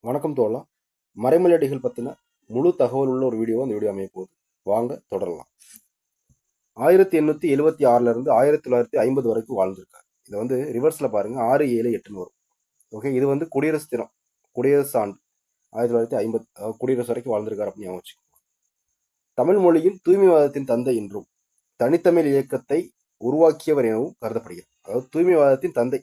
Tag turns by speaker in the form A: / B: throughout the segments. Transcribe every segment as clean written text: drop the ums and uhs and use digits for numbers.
A: வணக்கம் தோழா. மறைமலையடிகள் பற்றின முழு தகவல் உள்ள ஒரு வீடியோ அந்த வீடியோ அமைய போகுது. வாங்க தொடரலாம். 1876 1950 வரைக்கும் வாழ்ந்திருக்காரு. இதை ரிவர்ஸ்ல பாருங்க, 6, 7, 8 வரும். ஓகே, இது குடியரசு தினம், குடியரசு ஆண்டு 1950, குடியரசு வரைக்கும் வாழ்ந்திருக்காரு அப்படின்னு வச்சு. தமிழ் மொழியின் தூய்மைவாதத்தின் தந்தை என்றும் தனித்தமிழ் இயக்கத்தை உருவாக்கியவர் எனவும் கருதப்படுகிறார். அதாவது தூய்மைவாதத்தின் தந்தை.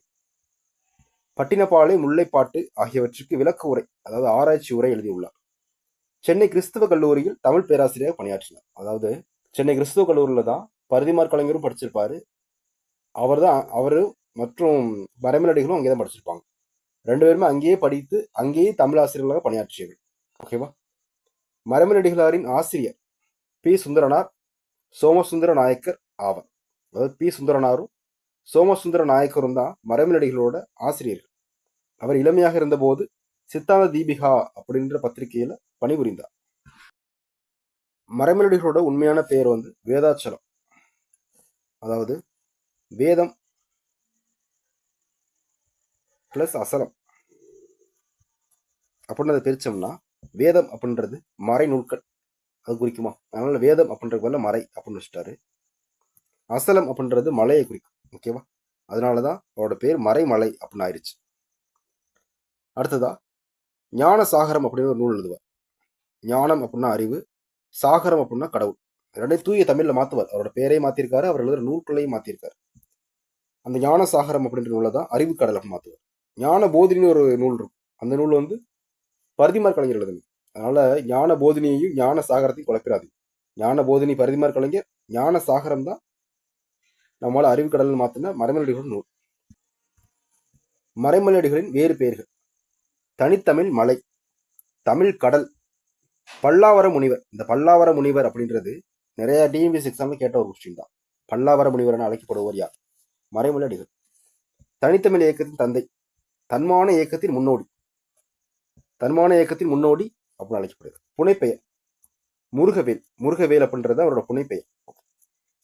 A: பட்டினப்பாலை, முல்லைப்பாட்டு ஆகியவற்றுக்கு விளக்க உரை, அதாவது ஆராய்ச்சி உரை எழுதியுள்ளார். சென்னை கிறிஸ்தவ கல்லூரியில் தமிழ் பேராசிரியர் பணியாற்றினார். அதாவது சென்னை கிறிஸ்தவ கல்லூரியில் தான் பரிதிமார் கலைஞரும் படிச்சிருப்பாரு. அவரு மற்றும் மறைமலடிகளும் அங்கே தான் படிச்சிருப்பாங்க. 2 பேருமே அங்கேயே படித்து அங்கேயே தமிழ் ஆசிரியர்களாக பணியாற்றியவர். ஓகேவா. மறைமலடிகளாரின் ஆசிரியர் பி சுந்தரனார், சோமசுந்தர நாயக்கர் ஆவர். அதாவது பி சுந்தரனாரும் சோமசுந்தர நாயக்கரும் தான் மறைமலடிகளோட ஆசிரியர்கள். அவர் இளமையாக இருந்தபோது சித்தாந்த தீபிகா அப்படின்ற பத்திரிகையில பணிபுரிந்தார். மறைமலடிகளோட உண்மையான பெயர் வேதாச்சலம். அதாவது வேதம் பிளஸ் அசலம் அப்படின்னு அதை பிரிச்சோம்னா, வேதம் அப்படின்றது மறை நூல்கள் அது குறிக்குமா, அதனால வேதம் அப்படின்றது பதில் மறை அப்படின்னு வச்சுட்டாரு. அசலம் அப்படின்றது மலையை குறிக்கும். ஓகேவா, அதனாலதான் அவரோட பேர் மறைமலை அப்படின்னு ஆயிடுச்சு. அடுத்ததா ஞான சாகரம் அப்படின்னு ஒரு நூல் எழுதுவார். ஞானம் அப்படின்னா அறிவு, சாகரம் அப்படின்னா கடவுள். ரெண்டையும் தூய தமிழ்ல மாத்துவார். அவரோட பேரையும் மாத்திருக்காரு, அவர் எழுதுற நூல்களையும் மாத்திருக்காரு. அந்த ஞான சாகரம் அப்படின்ற நூலை தான் அறிவு கடல் அப்படின்னு மாத்துவார். ஞான போதினின்னு ஒரு நூல் இருக்கும். அந்த நூல் பரிதிமார் கலைஞர் எழுதுனது. அதனால ஞான போதினியையும் ஞான சாகரத்தையும் குழப்பிடாது. ஞான போதினி பரிதிமார் கலைஞர், ஞான சாகரம் தான் நம்மளால அறிவு கடல் மாத்தின மறைமலடிகளின் நூல். மறைமலடிகளின் வேறு பெயர்கள்: தனித்தமிழ் மலை, தமிழ் கடல், பல்லாவர முனிவர். இந்த பல்லாவர முனிவர் அப்படின்றது நிறைய டிஎன்பிஎஸ்சி எக்ஸாம்ல கேட்ட ஒரு கொஸ்டின் தான். பல்லாவர முனிவர் என அழைக்கப்படுவர் யார்? மறைமலடிகள். தனித்தமிழ் இயக்கத்தின் தந்தை, தன்மான இயக்கத்தின் முன்னோடி. தன்மான இயக்கத்தின் முன்னோடி அப்படின்னு அழைக்கப்படுது. புனைப்பெயர் முருகவேல். முருகவேல் அப்படின்றது அவரோட புனைப்பெயர்.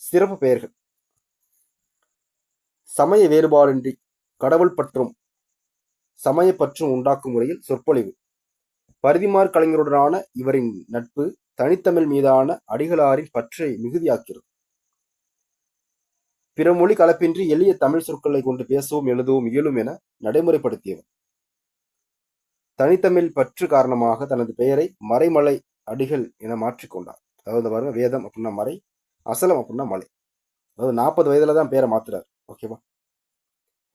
A: சிறப்பு பெயர்கள்: சமய வேறுபாடின்றி கடவுள் பற்றும் சமய பற்றும் உண்டாக்கும் முறையில் சொற்பொழிவு. பரிதிமார் கலைஞருடனான இவரின் நட்பு தனித்தமிழ் மீதான அடிகளாரின் பற்றை மிகுதியாக்கிறது. பிற மொழி கலப்பின்றி எளிய தமிழ் சொற்களை கொண்டு பேசவும் எழுதவும் இயலும் என நடைமுறைப்படுத்தியவர். தனித்தமிழ் பற்று காரணமாக தனது பெயரை மறைமலை அடிகள் என மாற்றிக்கொண்டார். அதாவது பாருங்க, வேதம் அப்படின்னா மறை, அசலம் அப்படின்னா மலை. அதாவது 40 வயதுல தான் பேரை மாத்துறாரு. ஓகேவா.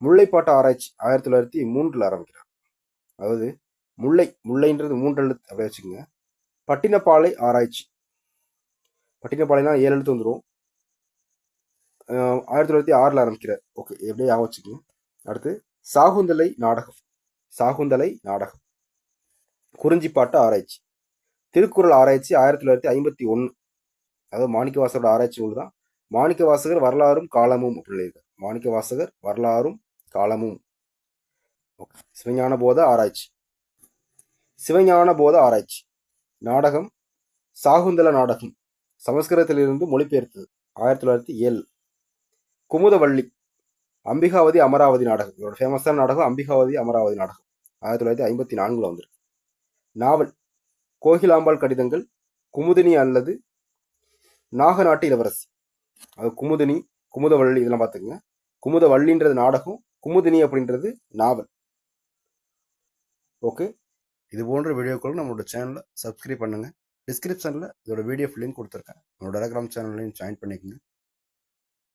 A: முல்லைப்பாட்டு ஆராய்ச்சி 1903 ஆரம்பிக்கிறார். அதாவது முல்லைன்றது 3 எழுத்து அப்படியே வச்சுக்கோங்க. பட்டினப்பாலை ஆராய்ச்சி, பட்டினப்பாலைனா 7 எழுத்து வந்துடும். 1906 ஆரம்பிக்கிறார். ஓகே, எப்படியே வச்சுக்கோங்க. அடுத்து சாகுந்தலை நாடகம். சாகுந்தலை நாடகம். குறிஞ்சிப்பாட்டு ஆராய்ச்சி. திருக்குறள் ஆராய்ச்சி 1951. அதாவது மாணிக்கவாசகரோட ஆராய்ச்சி நூல் தான் மாணிக்கவாசகர் வரலாறும் காலமும் அப்படின்னு இருக்கார். மாணிக்கவாசகர் வரலாறும் காலமும். சிவஞான போத ஆராய்ச்சி. சிவஞான போத ஆராய்ச்சி நாடகம் சாகுந்தல நாடகம், சமஸ்கிருதத்திலிருந்து மொழிபெயர்த்தது 1907. குமுதவள்ளி, அம்பிகாவதி அமராவதி நாடகம். இவரோட ஃபேமஸான நாடகம் அம்பிகாவதி அமராவதி நாடகம் 1954 வந்திருக்கு. நாவல் கோகிலாம்பாள் கடிதங்கள், குமுதினி அல்லது நாகநாட்டு இளவரசி. அது குமுதினி, குமுதவள்ளி இதெல்லாம் பார்த்துக்குங்க. குமுதவள்ளின்றது நாடகம், குமுதினி அப்படின்றது நாவல். ஓகே, இது போன்ற வீடியோக்களும் நம்மளோட சேனலை சப்ஸ்கிரைப் பண்ணுங்க. டிஸ்கிரிப்ஷனில் இதோட வீடியோ லிங்க் கொடுத்துருக்கேன். நம்மளோட டெலிகிராம் சேனல்லையும் ஜாயின் பண்ணிக்கோங்க.